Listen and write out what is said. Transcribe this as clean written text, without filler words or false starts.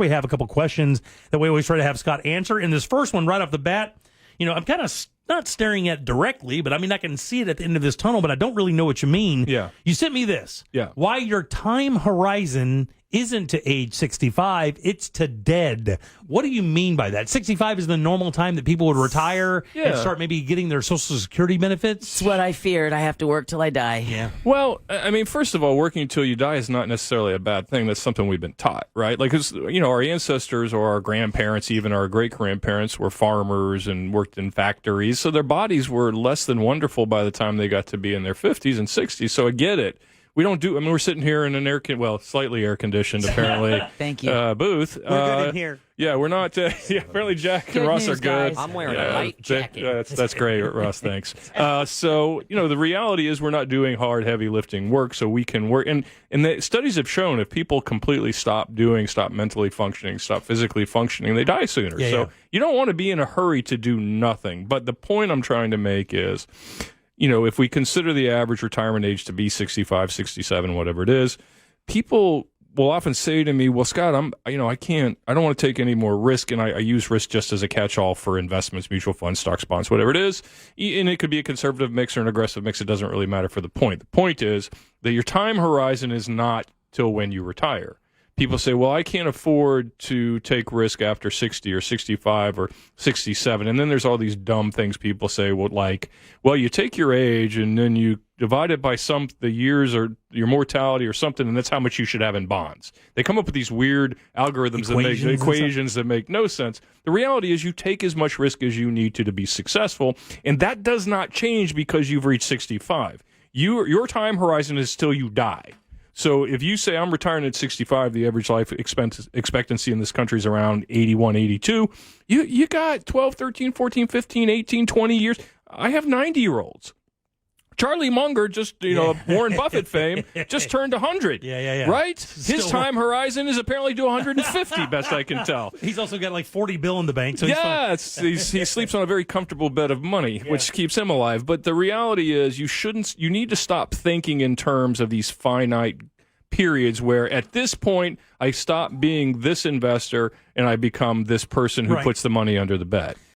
We have a couple questions that we always try to have Scott answer. In this first one, right off the bat, I'm kind of not staring at directly, but I can see it at the end of this tunnel, but I don't really know what you mean. Yeah. You sent me this. Yeah. Why your time horizon isn't to age 65, it's to dead. What do you mean by that? 65 is the normal time that people would retire and start maybe getting their Social Security benefits? It's what I feared. I have to work till I die. Yeah. Well, first of all, working until you die is not necessarily a bad thing. That's something we've been taught, right? Like, 'cause, our ancestors or our grandparents, even our great-grandparents, were farmers and worked in factories, so their bodies were less than wonderful by the time they got to be in their 50s and 60s, so I get it. We don't do. We're sitting here in an slightly air conditioned, apparently. Thank you. Booth. We're good in here. Yeah, we're not. Apparently, Jack and Good Ross news, are good. guys. I'm wearing a light jacket. That's great, Ross. Thanks. So the reality is we're not doing hard, heavy lifting work, so we can work. And the studies have shown if people completely stop mentally functioning, stop physically functioning, they die sooner. Yeah. You don't want to be in a hurry to do nothing. But the point I'm trying to make is, if we consider the average retirement age to be 65, 67, whatever it is, people will often say to me, well, Scott, I don't want to take any more risk, and I use risk just as a catch-all for investments, mutual funds, stocks, bonds, whatever it is. And it could be a conservative mix or an aggressive mix. It doesn't really matter for the point. The point is that your time horizon is not till when you retire. People say, well, I can't afford to take risk after 60 or 65 or 67. And then there's all these dumb things people say, well, you take your age and then you divide it by the years or your mortality or something, and that's how much you should have in bonds. They come up with these weird algorithms equations that make no sense. The reality is you take as much risk as you need to be successful, and that does not change because you've reached 65. Your time horizon is till you die. So if you say I'm retiring at 65, the average life expectancy in this country is around 81, 82. You got 12, 13, 14, 15, 18, 20 years. I have 90-year-olds. Charlie Munger, Warren Buffett fame, just turned 100. Yeah. Right? His time horizon is apparently to 150, best I can tell. He's also got like 40 bill in the bank. So he sleeps on a very comfortable bed of money, which keeps him alive. But the reality is you need to stop thinking in terms of these finite periods where at this point I stop being this investor and I become this person who puts the money under the bed.